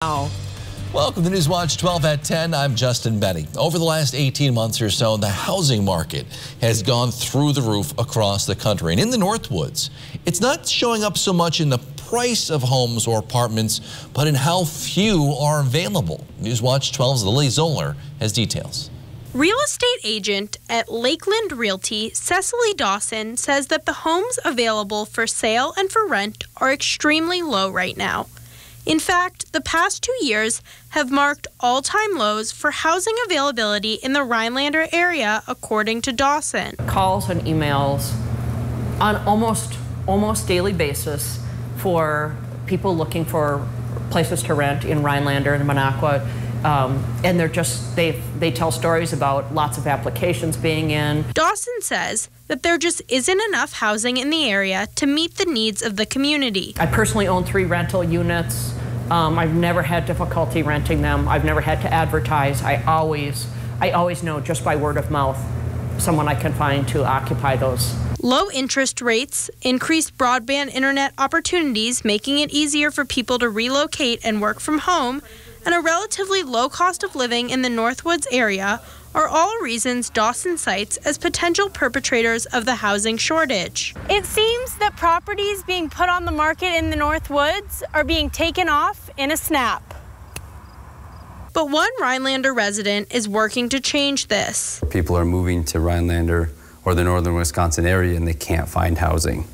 Welcome to Newswatch 12 at 10. I'm Justin Betty. Over the last 18 months or so, the housing market has gone through the roof across the country. And in the Northwoods, it's not showing up so much in the price of homes or apartments, but in how few are available. Newswatch 12's Lily Zoller has details. Real estate agent at Lakeland Realty, Cecily Dawson, says that the homes available for sale and for rent are extremely low right now. In fact, the past 2 years have marked all-time lows for housing availability in the Rhinelander area, according to Dawson. Calls and emails on almost daily basis for people looking for places to rent in Rhinelander and Minocqua. And they tell stories about lots of applications being in. Dawson says that there just isn't enough housing in the area to meet the needs of the community. I personally own 3 rental units. I've never had difficulty renting them. I've never had to advertise. I always know just by word of mouth someone I can find to occupy those. Low interest rates, increased broadband internet opportunities, making it easier for people to relocate and work from home, and a relatively low cost of living in the Northwoods area are all reasons Dawson cites as potential perpetrators of the housing shortage. It seems that properties being put on the market in the Northwoods are being taken off in a snap. But one Rhinelander resident is working to change this. People are moving to Rhinelander or the northern Wisconsin area and they can't find housing.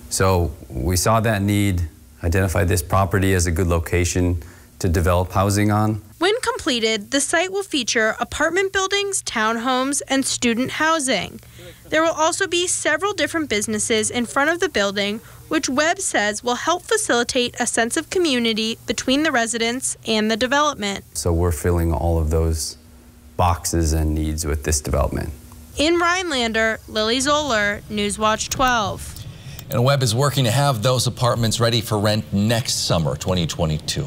So we saw that need, identified this property as a good location to develop housing on. When completed, the site will feature apartment buildings, townhomes, and student housing. There will also be several different businesses in front of the building, which Webb says will help facilitate a sense of community between the residents and the development. So we're filling all of those boxes and needs with this development. In Rhinelander, Lily Zoller, Newswatch 12. And Webb is working to have those apartments ready for rent next summer, 2022.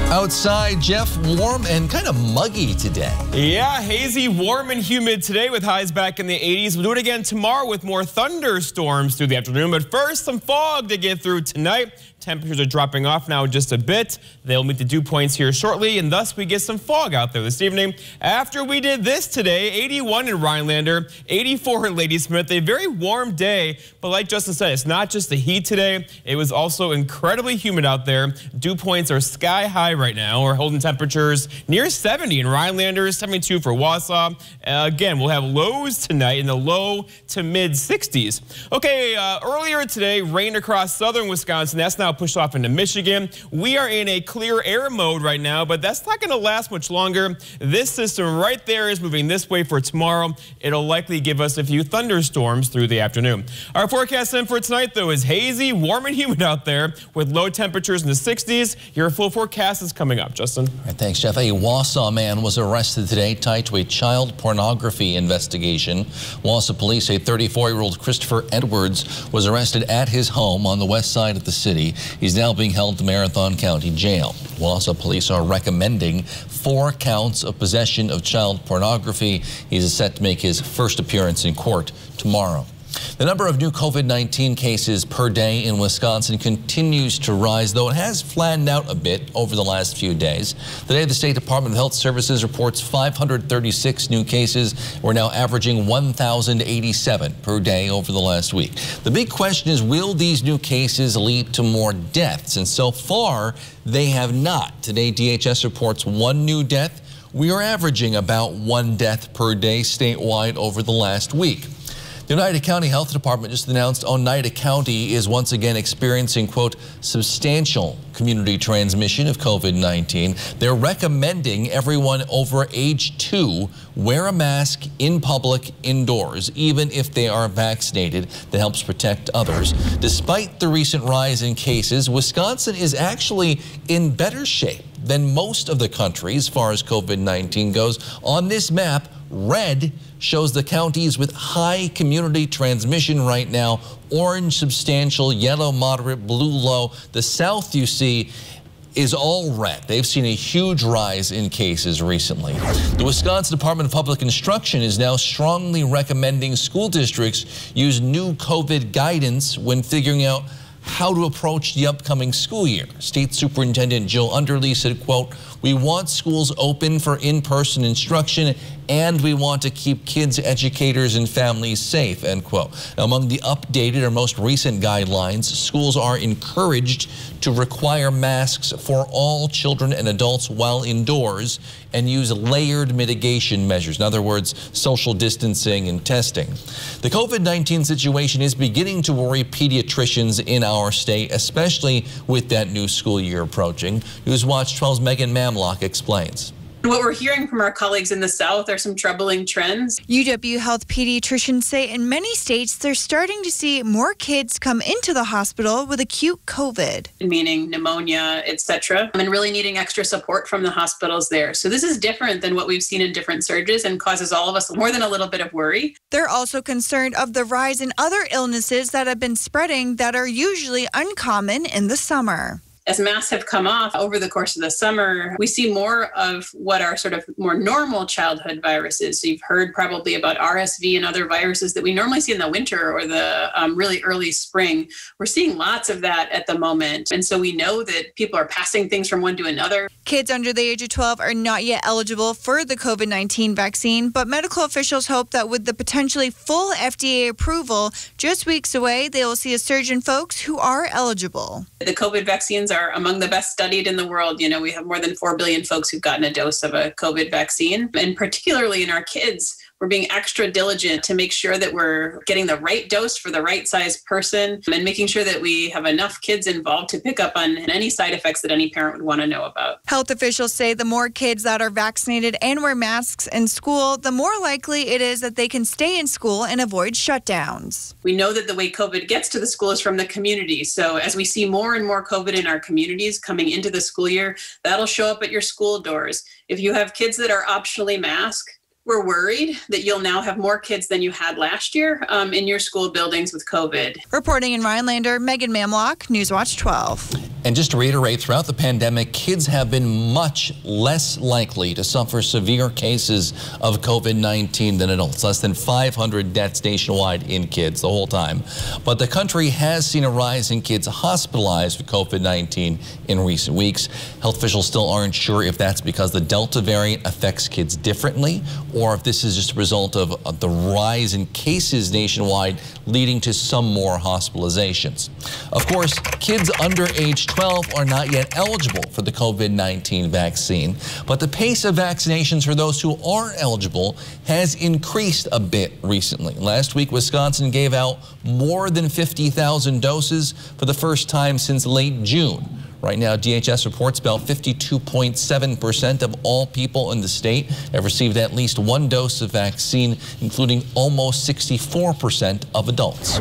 Outside, Jeff, warm and kind of muggy today. Yeah, hazy, warm and humid today with highs back in the 80s. We'll do it again tomorrow with more thunderstorms through the afternoon. But first, some fog to get through tonight. Temperatures are dropping off now just a bit. They'll meet the dew points here shortly, and thus we get some fog out there this evening. After we did this today, 81 in Rhinelander, 84 in Ladysmith, a very warm day. But like Justin said, it's not just the heat today. It was also incredibly humid out there. Dew points are sky high right now. We're holding temperatures near 70 in Rhinelander, 72 for Wausau. Again, we'll have lows tonight in the low to mid 60s. Okay, earlier today, rain across southern Wisconsin. That's now pushed off into Michigan. We are in a clear air mode right now, but that's not going to last much longer. This system right there is moving this way for tomorrow. It'll likely give us a few thunderstorms through the afternoon. Our forecast then for tonight, though, is hazy, warm and humid out there with low temperatures in the 60s. Your full forecast is coming up. Justin. All right, thanks, Jeff. A Wausau man was arrested today tied to a child pornography investigation. Wausau police say 34-year-old Christopher Edwards was arrested at his home on the west side of the city. He's now being held to Marathon County Jail. Wausau police are recommending 4 counts of possession of child pornography. He's set to make his first appearance in court tomorrow. The number of new COVID-19 cases per day in Wisconsin continues to rise, though it has flattened out a bit over the last few days. Today, the State Department of Health Services reports 536 new cases. We're now averaging 1,087 per day over the last week. The big question is, will these new cases lead to more deaths? And so far, they have not. Today, DHS reports 1 new death. We are averaging about 1 death per day statewide over the last week. The Oneida County Health Department just announced Oneida County is once again experiencing, quote, substantial community transmission of COVID-19. They're recommending everyone over age 2 wear a mask in public indoors, even if they are vaccinated. That helps protect others. Despite the recent rise in cases, Wisconsin is actually in better shape than most of the country as far as COVID-19 goes. On this map, red shows the counties with high community transmission right now. Orange, substantial. Yellow, moderate. Blue, low. The south, you see, is all red. They've seen a huge rise in cases recently. The Wisconsin Department of Public Instruction is now strongly recommending school districts use new COVID guidance when figuring out how to approach the upcoming school year. State Superintendent Jill Underly said, quote, "We want schools open for in-person instruction, and we want to keep kids, educators, and families safe," end quote. Now, among the updated or most recent guidelines, schools are encouraged to require masks for all children and adults while indoors and use layered mitigation measures. In other words, social distancing and testing. The COVID-19 situation is beginning to worry pediatricians in our state, especially with that new school year approaching. Newswatch 12's Megan Mamlock explains. What we're hearing from our colleagues in the South are some troubling trends. UW Health pediatricians say in many states they're starting to see more kids come into the hospital with acute COVID. Meaning pneumonia, etc., and really needing extra support from the hospitals there. So this is different than what we've seen in different surges and causes all of us more than a little bit of worry. They're also concerned of the rise in other illnesses that have been spreading that are usually uncommon in the summer. As masks have come off over the course of the summer, we see more of what are sort of more normal childhood viruses. So you've heard probably about RSV and other viruses that we normally see in the winter or the really early spring. We're seeing lots of that at the moment. And so we know that people are passing things from one to another. Kids under the age of 12 are not yet eligible for the COVID-19 vaccine, but medical officials hope that with the potentially full FDA approval just weeks away, they will see a surge in folks who are eligible. The COVID vaccines are among the best studied in the world. You know, we have more than 4 billion folks who've gotten a dose of a COVID vaccine. And particularly in our kids, we're being extra diligent to make sure that we're getting the right dose for the right size person and making sure that we have enough kids involved to pick up on any side effects that any parent would want to know about. Health officials say the more kids that are vaccinated and wear masks in school, the more likely it is that they can stay in school and avoid shutdowns. We know that the way COVID gets to the school is from the community. So as we see more and more COVID in our communities coming into the school year, that'll show up at your school doors. If you have kids that are optionally masked, we're worried that you'll now have more kids than you had last year in your school buildings with COVID. Reporting in Rhinelander, Megan Mamlock, Newswatch 12. And just to reiterate, throughout the pandemic, kids have been much less likely to suffer severe cases of COVID-19 than adults. Less than 500 deaths nationwide in kids the whole time. But the country has seen a rise in kids hospitalized with COVID-19 in recent weeks. Health officials still aren't sure if that's because the Delta variant affects kids differently or if this is just a result of the rise in cases nationwide leading to some more hospitalizations. Of course, kids under age 12 are not yet eligible for the COVID-19 vaccine, but the pace of vaccinations for those who are eligible has increased a bit recently. Last week, Wisconsin gave out more than 50,000 doses for the first time since late June. Right now, DHS reports about 52.7% of all people in the state have received at least one dose of vaccine, including almost 64% of adults.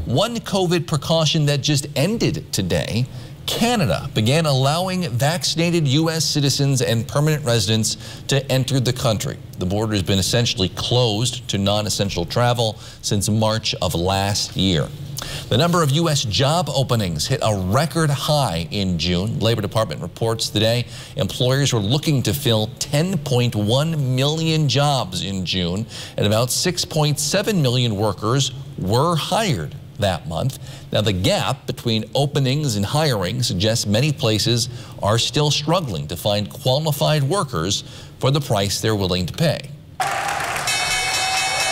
One COVID precaution that just ended today, Canada began allowing vaccinated U.S. citizens and permanent residents to enter the country. The border has been essentially closed to non-essential travel since March of last year. The number of U.S. job openings hit a record high in June. Labor Department reports today employers were looking to fill 10.1 million jobs in June, and about 6.7 million workers were hired that month. Now, the gap between openings and hiring suggests many places are still struggling to find qualified workers for the price they're willing to pay.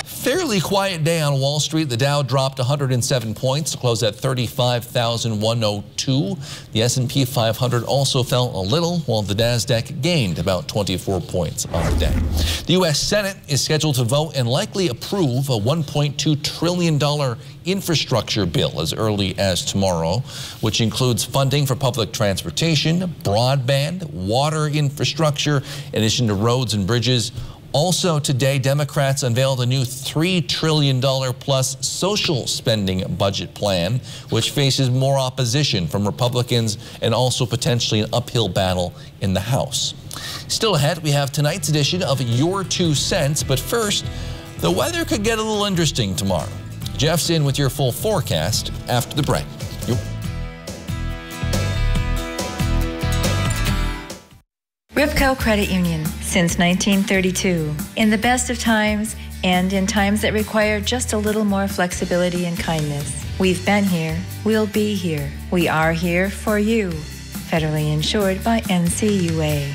Fairly quiet day on Wall Street. The Dow dropped 107 points to close at 35,102. The S&P 500 also fell a little, while the Nasdaq gained about 24 points on the day. The U.S. Senate is scheduled to vote and likely approve a $1.2 trillion infrastructure bill as early as tomorrow, which includes funding for public transportation, broadband, water infrastructure, in addition to roads and bridges. Also today, Democrats unveiled a new $3 trillion plus social spending budget plan, which faces more opposition from Republicans and also potentially an uphill battle in the House. Still ahead, we have tonight's edition of Your 2 Cents, but first, the weather could get a little interesting tomorrow. Jeff's in with your full forecast after the break. Ripco Credit Union since 1932. In the best of times And in times that require just a little more flexibility and kindness, we've been here, we'll be here, we are here for you. Federally insured by NCUA.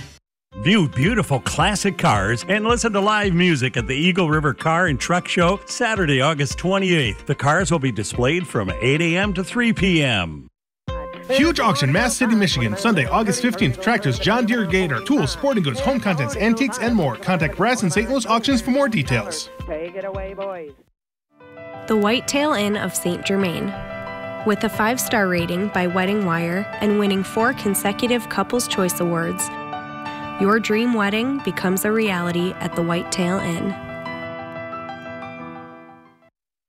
View beautiful classic cars and listen to live music at the Eagle River Car and Truck Show Saturday, August 28th. The cars will be displayed from 8 a.m. to 3 p.m. Huge auction, Mass City, Michigan, Sunday, August 15th. Tractors, John Deere, Gator, tools, sporting goods, home contents, antiques, and more. Contact Brass and St. Louis Auctions for more details. Take it away, boys. The Whitetail Inn of St. Germain. With a 5-star rating by Wedding Wire and winning 4 consecutive Couples Choice Awards, your dream wedding becomes a reality at the Whitetail Inn.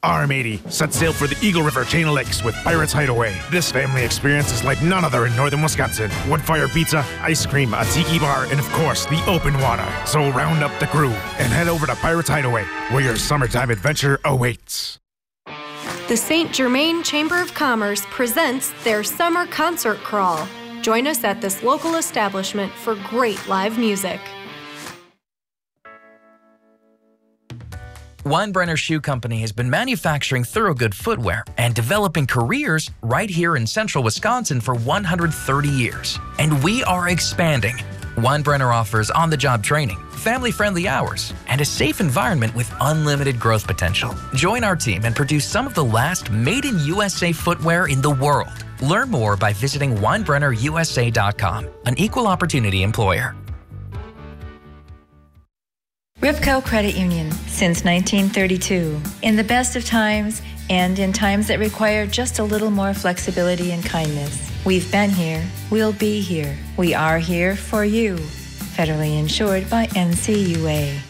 RM80, set sail for the Eagle River Chain of Lakes with Pirates Hideaway. This family experience is like none other in northern Wisconsin. Woodfire pizza, ice cream, a tiki bar, and of course, the open water. So round up the crew and head over to Pirates Hideaway, where your summertime adventure awaits. The St. Germain Chamber of Commerce presents their Summer Concert Crawl. Join us at this local establishment for great live music. Weinbrenner Shoe Company has been manufacturing Thorogood footwear and developing careers right here in central Wisconsin for 130 years. And we are expanding. Weinbrenner offers on-the-job training, family-friendly hours, and a safe environment with unlimited growth potential. Join our team and produce some of the last made-in-USA footwear in the world. Learn more by visiting WeinbrennerUSA.com, an equal opportunity employer. Ripco Credit Union, since 1932. In the best of times and in times that require just a little more flexibility and kindness, we've been here, we'll be here, we are here for you. Federally insured by NCUA.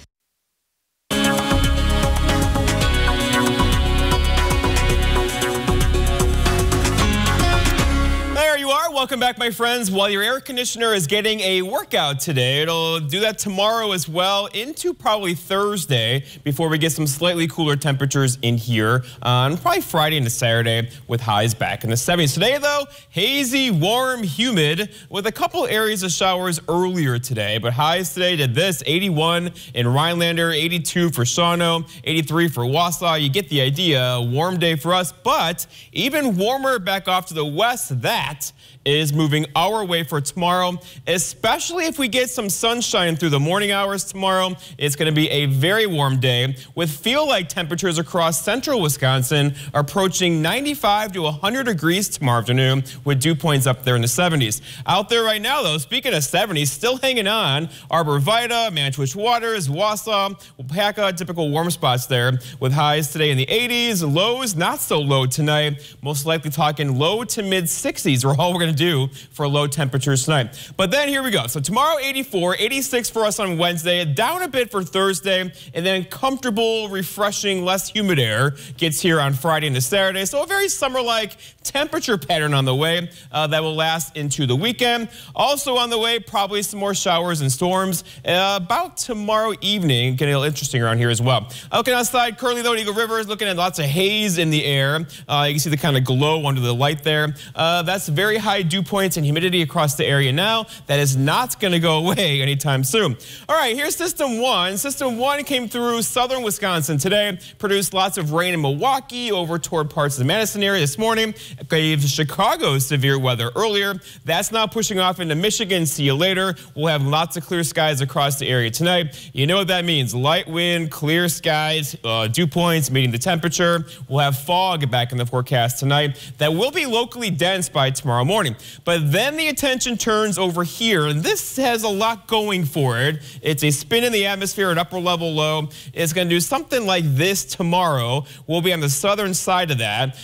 Welcome back, my friends. While your air conditioner is getting a workout today, it'll do that tomorrow as well into probably Thursday before we get some slightly cooler temperatures in here on probably Friday into Saturday with highs back in the 70s. Today, though, hazy, warm, humid with a couple areas of showers earlier today. But highs today did this: 81 in Rhinelander, 82 for Shawano, 83 for Wausau. You get the idea. A warm day for us, but even warmer back off to the west. That is moving our way for tomorrow, especially if we get some sunshine through the morning hours tomorrow. It's going to be a very warm day with feel-like temperatures across central Wisconsin approaching 95 to 100 degrees tomorrow afternoon with dew points up there in the 70s. Out there right now, though, speaking of 70s, still hanging on, Arbor Vitae, Manitouch Waters, Wausau, Wapaka, typical warm spots there with highs today in the 80s, lows not so low tonight, most likely talking low to mid 60s are all we're going to do for low temperatures tonight. But then here we go. So tomorrow 84, 86 for us on Wednesday, down a bit for Thursday, and then comfortable, refreshing, less humid air gets here on Friday into Saturday. So a very summer-like temperature pattern on the way that will last into the weekend. Also on the way, probably some more showers and storms about tomorrow evening. Getting a little interesting around here as well. Looking outside, currently though, at Eagle River is looking at lots of haze in the air. You can see the kind of glow under the light there. That's very high dew points and humidity across the area now. That is not going to go away anytime soon. All right, here's System 1. System 1 came through southern Wisconsin today, produced lots of rain in Milwaukee over toward parts of the Madison area this morning. Gave Chicago severe weather earlier. That's now pushing off into Michigan. See you later. We'll have lots of clear skies across the area tonight. You know what that means. Light wind, clear skies, dew points meeting the temperature. We'll have fog back in the forecast tonight that will be locally dense by tomorrow morning. But then the attention turns over here, and this has a lot going for it. It's a spin in the atmosphere at upper level low. It's going to do something like this tomorrow. We'll be on the southern side of that,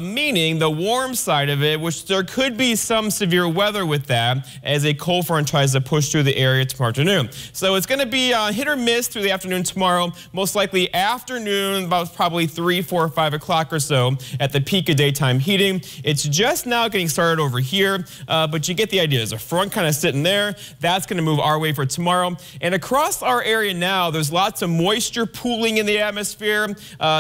meaning the warm side of it, which there could be some severe weather with that as a cold front tries to push through the area tomorrow afternoon. So it's going to be hit or miss through the afternoon tomorrow, most likely afternoon, about probably 3, 4, or 5 o'clock or so at the peak of daytime heating. It's just now getting started over here. here, but you get the idea. There's a front kind of sitting there. That's going to move our way for tomorrow. And across our area now, there's lots of moisture pooling in the atmosphere.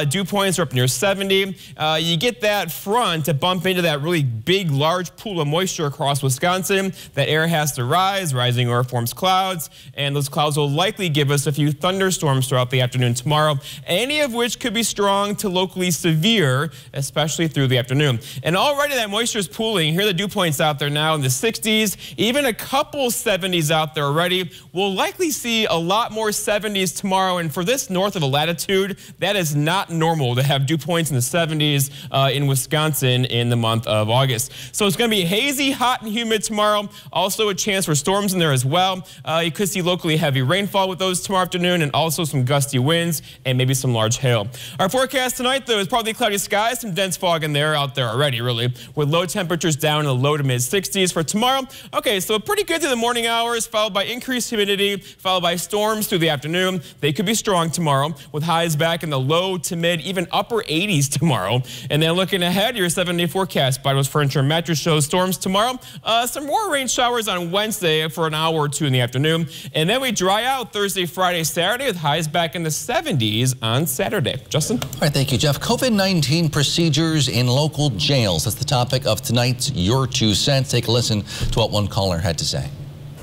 Dew points are up near 70. You get that front to bump into that really big, large pool of moisture across Wisconsin. That air has to rise. Rising air forms clouds, and those clouds will likely give us a few thunderstorms throughout the afternoon tomorrow, any of which could be strong to locally severe, especially through the afternoon. And already that moisture is pooling. Here are the dew points out there now in the 60s, even a couple 70s out there already. We'll likely see a lot more 70s tomorrow, and for this north of a latitude, that is not normal to have dew points in the 70s in Wisconsin in the month of August. So it's going to be hazy, hot, and humid tomorrow. Also a chance for storms in there as well. You could see locally heavy rainfall with those tomorrow afternoon, and also some gusty winds and maybe some large hail. Our forecast tonight, though, is partly cloudy skies, some dense fog in there out there already, really, with low temperatures down in the low to mid 60s for tomorrow. Okay, so pretty good through the morning hours, followed by increased humidity, followed by storms through the afternoon. They could be strong tomorrow, with highs back in the low to mid, even upper 80s tomorrow. And then looking ahead, your 7-day forecast. Vitals Furniture and Mattress shows storms tomorrow. Some more rain showers on Wednesday for an hour or two in the afternoon. And then we dry out Thursday, Friday, Saturday, with highs back in the 70s on Saturday. Justin? All right, thank you, Jeff. COVID-19 procedures in local jails. That's the topic of tonight's Your 2 Cents. Take a listen to what one caller had to say.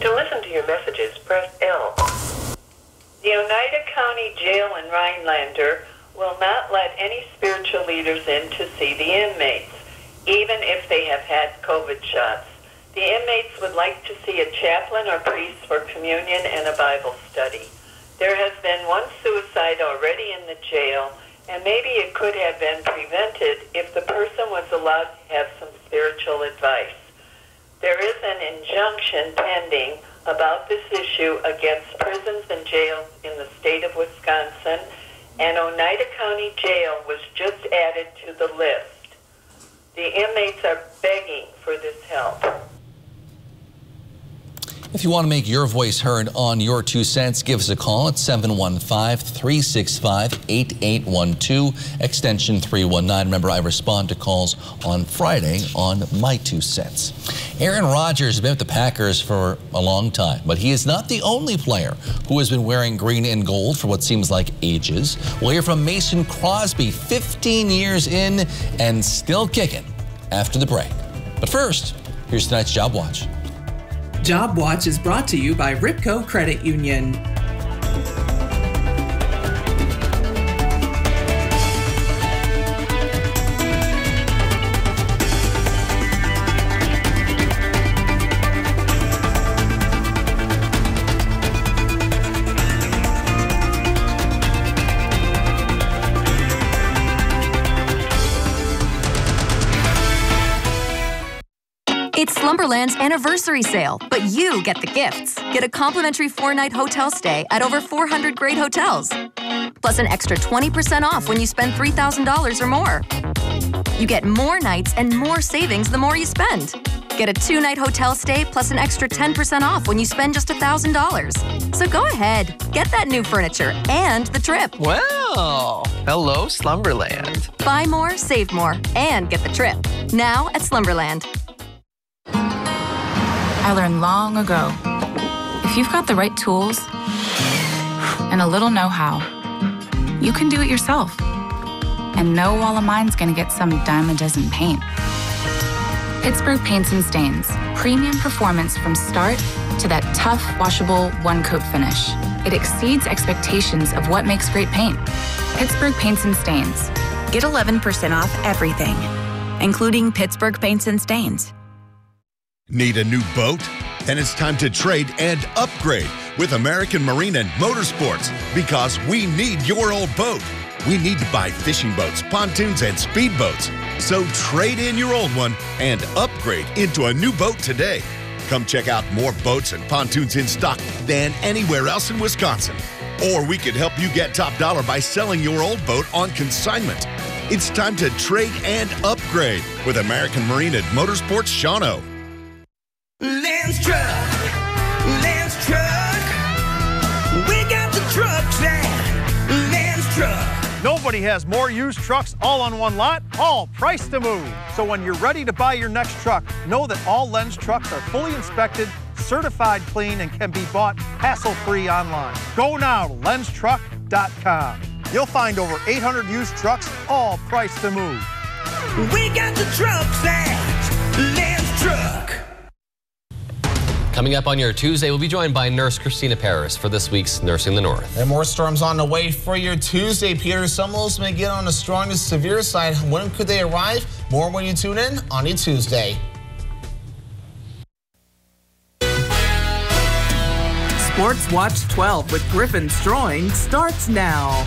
To listen to your messages, press L. The Oneida County Jail in Rhinelander will not let any spiritual leaders in to see the inmates, even if they have had COVID shots. The inmates would like to see a chaplain or priest for communion and a Bible study. There has been one suicide already in the jail, and maybe it could have been prevented if the person was allowed to have some spiritual advice. There is an injunction pending about this issue against prisons and jails in the state of Wisconsin, and Oneida County Jail was just added to the list. The inmates are begging for this help. If you want to make your voice heard on Your 2 Cents, give us a call at 715-365-8812, extension 319. Remember, I respond to calls on Friday on My 2 Cents. Aaron Rodgers has been with the Packers for a long time, but he is not the only player who has been wearing green and gold for what seems like ages. We'll hear from Mason Crosby, 15 years in and still kicking after the break. But first, here's tonight's Job Watch. Job Watch is brought to you by Ripco Credit Union. It's Slumberland's anniversary sale, but you get the gifts. Get a complimentary 4-night hotel stay at over 400 great hotels. Plus an extra 20% off when you spend $3,000 or more. You get more nights and more savings the more you spend. Get a 2-night hotel stay plus an extra 10% off when you spend just $1,000. So go ahead, get that new furniture and the trip. Well, hello, Slumberland. Buy more, save more, and get the trip. Now at Slumberland. I learned long ago, if you've got the right tools and a little know-how, you can do it yourself and no wall of mine's gonna get some dime a dozen paint. Pittsburgh Paints and Stains, premium performance from start to that tough, washable, one-coat finish. It exceeds expectations of what makes great paint. Pittsburgh Paints and Stains. Get 11% off everything, including Pittsburgh Paints and Stains. Need a new boat? Then it's time to trade and upgrade with American Marine and Motorsports, because we need your old boat. We need to buy fishing boats, pontoons, and speedboats. So trade in your old one and upgrade into a new boat today. Come check out more boats and pontoons in stock than anywhere else in Wisconsin. Or we could help you get top dollar by selling your old boat on consignment. It's time to trade and upgrade with American Marine and Motorsports Shawano. Lance Truck, we got the trucks at Lance Truck. Nobody already has more used trucks all on one lot, all priced to move. So when you're ready to buy your next truck, know that all Lenz trucks are fully inspected, certified clean, and can be bought hassle-free online. Go now to lenztruck.com. You'll find over 800 used trucks, all priced to move. We got the trucks at Lenz Truck. Coming up on your Tuesday, we'll be joined by Nurse Christina Paris for this week's Nursing the North. And more storms on the way for your Tuesday, Peter. Some of those may get on the strong to severe side. When could they arrive? More when you tune in on your Tuesday. Sports Watch 12 with Griffin Stroing starts now.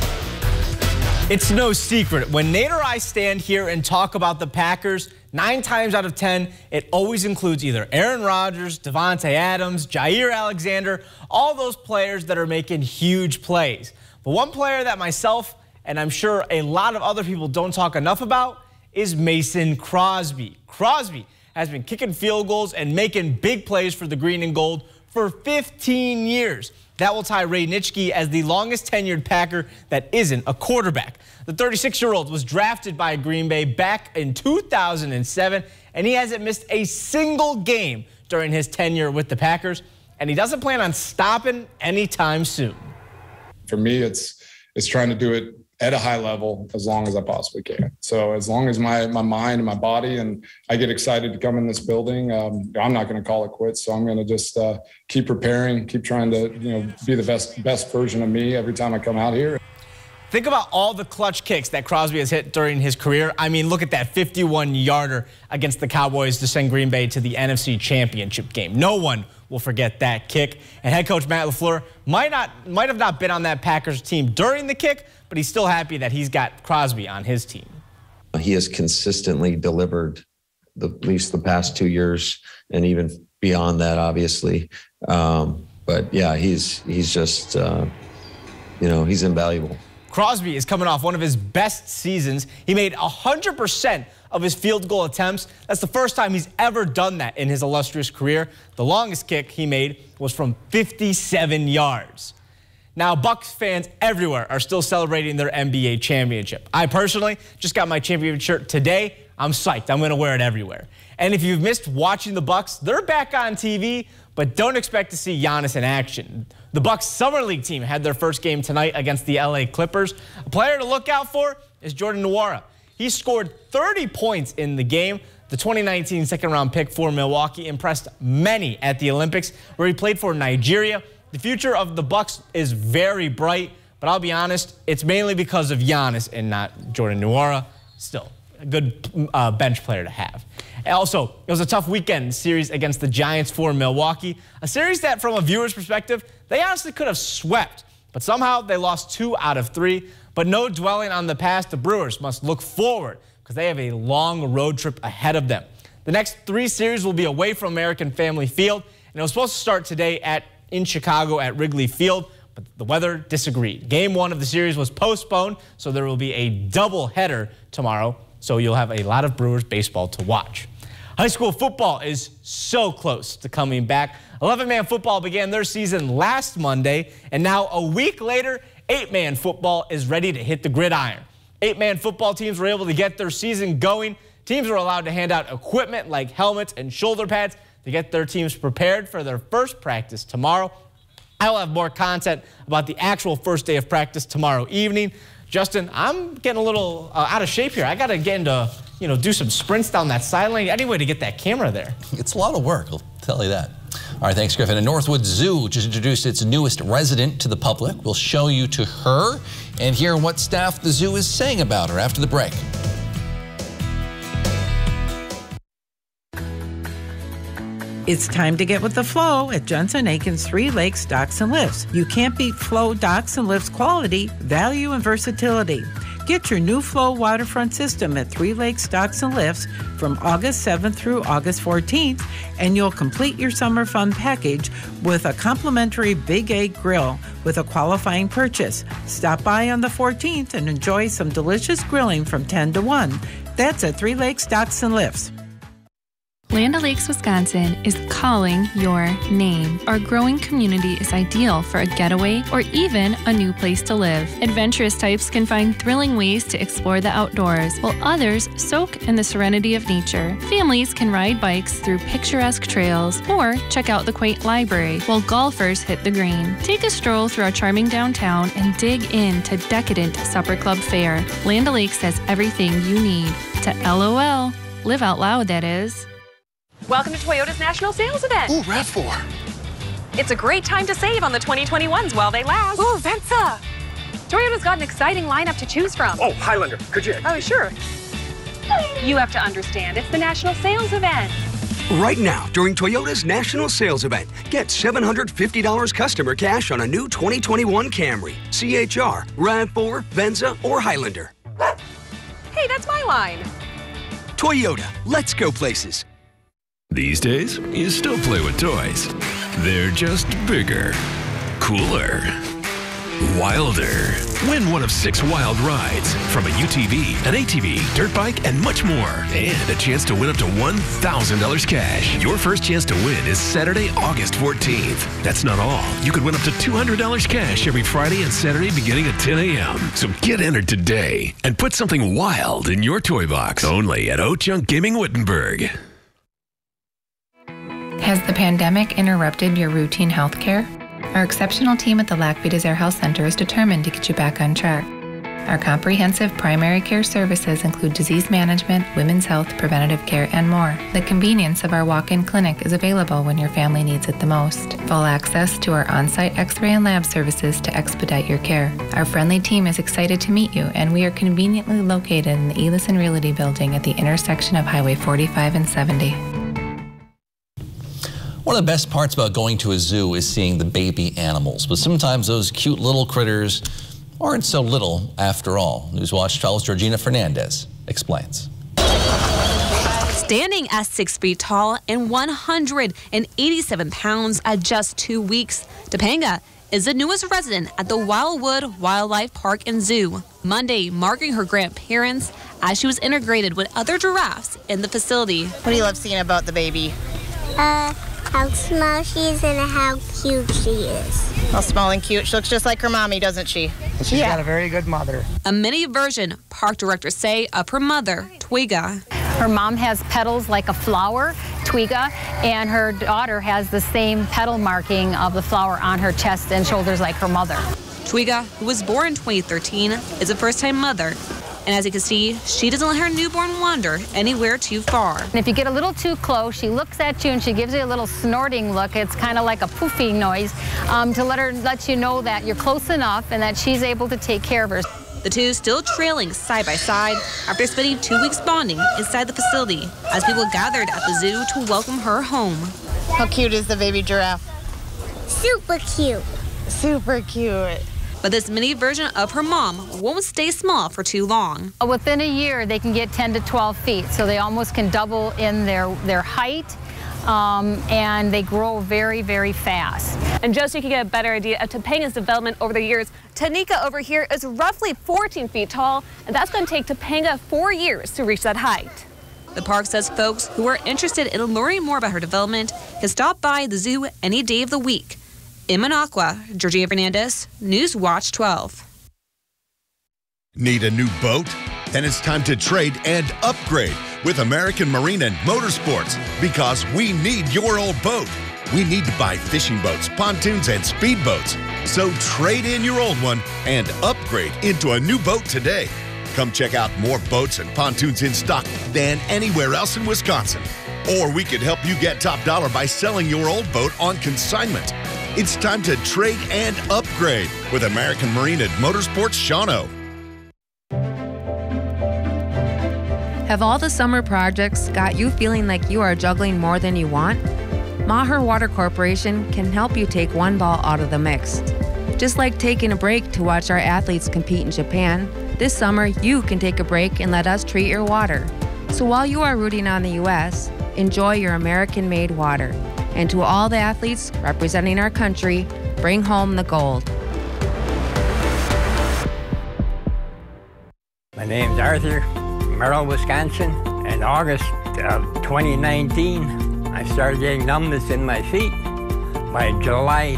It's no secret. When Nate or I stand here and talk about the Packers, 9 times out of 10, it always includes either Aaron Rodgers, Devontae Adams, Jair Alexander, all those players that are making huge plays. But one player that myself and I'm sure a lot of other people don't talk enough about is Mason Crosby. Crosby has been kicking field goals and making big plays for the green and gold for 15 years. That will tie Ray Nitschke as the longest tenured Packer that isn't a quarterback. The 36-year-old was drafted by Green Bay back in 2007, and he hasn't missed a single game during his tenure with the Packers, and he doesn't plan on stopping anytime soon. For me, it's trying to do it at a high level as long as I possibly can. So as long as my mind and my body and I get excited to come in this building, I'm not going to call it quits. So I'm going to just keep preparing, keep trying to be the best version of me every time I come out here. Think about all the clutch kicks that Crosby has hit during his career. I mean, look at that 51-yarder against the Cowboys to send Green Bay to the NFC Championship game. No one will forget that kick. And head coach Matt LaFleur might have not been on that Packers team during the kick, but he's still happy that he's got Crosby on his team. He has consistently delivered at least the past 2 years and even beyond that, obviously. But yeah, he's just, he's invaluable. Crosby is coming off one of his best seasons. He made 100% of his field goal attempts. That's the first time he's ever done that in his illustrious career. The longest kick he made was from 57 yards. Now, Bucs fans everywhere are still celebrating their NBA championship. I personally just got my championship shirt today. I'm psyched. I'm going to wear it everywhere. And if you've missed watching the Bucs, they're back on TV, but don't expect to see Giannis in action. The Bucs Summer League team had their first game tonight against the LA Clippers. A player to look out for is Jordan Nwora. He scored 30 points in the game. The 2019 second-round pick for Milwaukee impressed many at the Olympics, where he played for Nigeria. The future of the Bucs is very bright, but I'll be honest, it's mainly because of Giannis and not Jordan Nwora. Still, a good bench player to have. Also, it was a tough weekend series against the Giants for Milwaukee, a series that, from a viewer's perspective, they honestly could have swept, but somehow they lost 2 out of 3. But no dwelling on the past, the Brewers must look forward because they have a long road trip ahead of them. The next 3 series will be away from American Family Field, and it was supposed to start today in Chicago at Wrigley Field, but the weather disagreed. Game 1 of the series was postponed, so there will be a doubleheader tomorrow, so you'll have a lot of Brewers baseball to watch. High school football is so close to coming back. 11-man football began their season last Monday, and now a week later, 8-man football is ready to hit the gridiron. 8-man football teams were able to get their season going. Teams were allowed to hand out equipment like helmets and shoulder pads to get their teams prepared for their first practice tomorrow. I will have more content about the actual first day of practice tomorrow evening. Justin, I'm getting a little out of shape here. I got to get into, do some sprints down that sideline. Any way to get that camera there? It's a lot of work, I'll tell you that. All right, thanks, Griffin. And Northwood Zoo just introduced its newest resident to the public. We'll show you to her and hear what staff the zoo is saying about her after the break. It's time to get with the flow at Johnson Aiken's 3 Lakes Docks and Lifts. You can't beat Flow Docks and Lifts quality, value, and versatility. Get your new Flow waterfront system at 3 Lakes Docks and Lifts from August 7th through August 14th, and you'll complete your summer fun package with a complimentary Big 8 grill with a qualifying purchase. Stop by on the 14th and enjoy some delicious grilling from 10 to 1. That's at 3 Lakes Docks and Lifts. Land O'Lakes, Wisconsin is calling your name. Our growing community is ideal for a getaway or even a new place to live. Adventurous types can find thrilling ways to explore the outdoors, while others soak in the serenity of nature. Families can ride bikes through picturesque trails or check out the quaint library, while golfers hit the green. Take a stroll through our charming downtown and dig into decadent supper club fare. Land O'Lakes has everything you need to LOL. Live out loud, that is. Welcome to Toyota's National Sales Event. Ooh, RAV4. It's a great time to save on the 2021s while they last. Ooh, Venza. Toyota's got an exciting lineup to choose from. Oh, Highlander. Could you? Oh, sure. You have to understand, it's the National Sales Event. Right now, during Toyota's National Sales Event, get $750 customer cash on a new 2021 Camry, CHR, RAV4, Venza, or Highlander. Hey, that's my line. Toyota, let's go places. These days, you still play with toys. They're just bigger, cooler, wilder. Win one of 6 wild rides from a UTV, an ATV, dirt bike, and much more. And a chance to win up to $1,000 cash. Your first chance to win is Saturday, August 14th. That's not all. You could win up to $200 cash every Friday and Saturday beginning at 10 a.m. So get entered today and put something wild in your toy box. Only at Ho-Chunk Gaming Wittenberg. Has the pandemic interrupted your routine health care? Our exceptional team at the Lac Desert Health Center is determined to get you back on track. Our comprehensive primary care services include disease management, women's health, preventative care, and more. The convenience of our walk-in clinic is available when your family needs it the most. Full access to our on-site x-ray and lab services to expedite your care. Our friendly team is excited to meet you, and we are conveniently located in the Elison Realty Building at the intersection of Highway 45 and 70. One of the best parts about going to a zoo is seeing the baby animals, but sometimes those cute little critters aren't so little after all. Newswatch 12's Georgina Fernandez explains. Standing at 6 feet tall and 187 pounds at just 2 weeks, Topanga is the newest resident at the Wildwood Wildlife Park and Zoo. Monday marking her grandparents as she was integrated with other giraffes in the facility. What do you love seeing about the baby? How small she is and how cute she is. How small and cute. She looks just like her mommy, doesn't she? And she's got a very good mother. A mini version, park directors say, of her mother, Twiga. Her mom has petals like a flower, Twiga, and her daughter has the same petal marking of the flower on her chest and shoulders like her mother. Twiga, who was born in 2013, is a first-time mother. And as you can see, she doesn't let her newborn wander anywhere too far. And if you get a little too close, she looks at you and she gives you a little snorting look. It's kind of like a poofy noise to let you know that you're close enough and that she's able to take care of her. The two still trailing side by side after spending 2 weeks bonding inside the facility as people gathered at the zoo to welcome her home. How cute is the baby giraffe? Super cute. Super cute. But this mini version of her mom won't stay small for too long. Within a year, they can get 10 to 12 feet, so they almost can double in their height, and they grow very, very fast. And just so you can get a better idea of Topanga's development over the years, Tanika over here is roughly 14 feet tall, and that's going to take Topanga 4 years to reach that height. The park says folks who are interested in learning more about her development can stop by the zoo any day of the week. In Minocqua, Georgina Fernandez, Newswatch 12. Need a new boat? Then it's time to trade and upgrade with American Marine and Motorsports, because we need your old boat. We need to buy fishing boats, pontoons, and speedboats. So trade in your old one and upgrade into a new boat today. Come check out more boats and pontoons in stock than anywhere else in Wisconsin. Or we could help you get top dollar by selling your old boat on consignment. It's time to trade and upgrade with American Marine and Motorsports Shawano. Have all the summer projects got you feeling like you are juggling more than you want? Maher Water Corporation can help you take one ball out of the mix. Just like taking a break to watch our athletes compete in Japan, this summer you can take a break and let us treat your water. So while you are rooting on the U.S., enjoy your American-made water. And to all the athletes representing our country, bring home the gold. My name's Arthur, Merrill, Wisconsin. In August, 2019, I started getting numbness in my feet. By July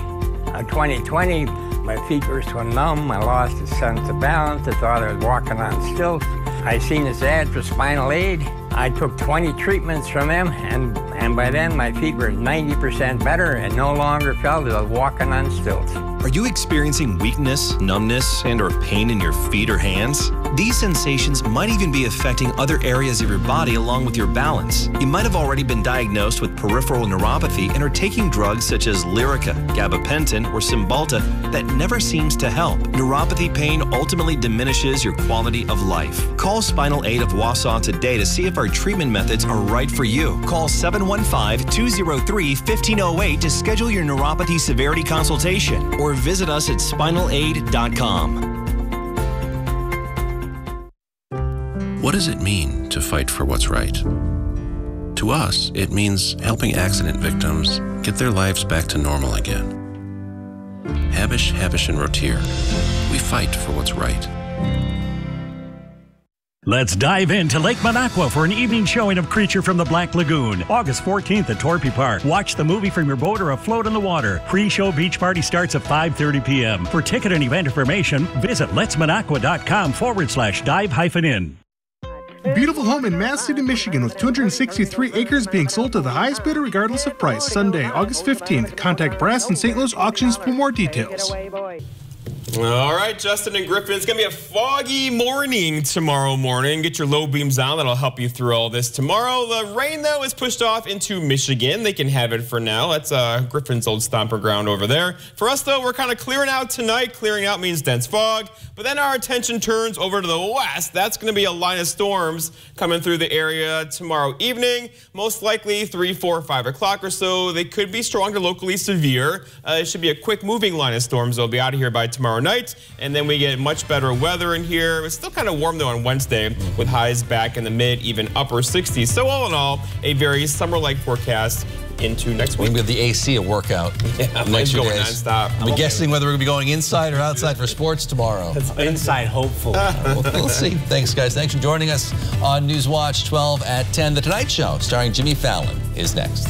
of 2020, my feet were so numb, I lost a sense of balance. I thought I was walking on stilts. I seen this ad for Spinal Aid. I took 20 treatments from them, and by then my feet were 90% better and no longer felt as I was walking on stilts. Are you experiencing weakness, numbness, and/or pain in your feet or hands? These sensations might even be affecting other areas of your body along with your balance. You might have already been diagnosed with peripheral neuropathy and are taking drugs such as Lyrica, gabapentin, or Cymbalta that never seems to help. Neuropathy pain ultimately diminishes your quality of life. Call Spinal Aid of Wausau today to see if our treatment methods are right for you. Call 715-203-1508 to schedule your neuropathy severity consultation or visit us at spinalaid.com. What does it mean to fight for what's right? To us, it means helping accident victims get their lives back to normal again. Habish, and Rotier, we fight for what's right. Let's dive into Lake Minocqua for an evening showing of Creature from the Black Lagoon, August 14th at Torpy Park. Watch the movie from your boat or afloat in the water. Pre-show beach party starts at 5:30 p.m. For ticket and event information, visit letsminocqua.com/dive-in. Beautiful home in Mass City, Michigan with 263 acres being sold to the highest bidder regardless of price. Sunday, August 15th. Contact Brass and St. Louis Auctions for more details. All right, Justin and Griffin, it's going to be a foggy morning tomorrow morning. Get your low beams on. That'll help you through all this tomorrow. The rain, though, is pushed off into Michigan. They can have it for now. That's Griffin's old stomper ground over there. For us, though, we're kind of clearing out tonight. Clearing out means dense fog. But then our attention turns over to the west. That's going to be a line of storms coming through the area tomorrow evening. Most likely 3, 4, 5 o'clock or so. They could be strong to locally severe. It should be a quick moving line of storms. They'll be out of here by tomorrow night, and then we get much better weather in here. It's still kind of warm though on Wednesday with highs back in the mid, even upper 60s. So all in all, a very summer-like forecast into next week. We're going to give the AC a workout. Yeah, mine's going nonstop. I'm guessing whether we're going to be going inside or outside for sports tomorrow. It's inside, hopefully. We'll see. Thanks, guys. Thanks for joining us on Newswatch 12 at 10. The Tonight Show, starring Jimmy Fallon, is next.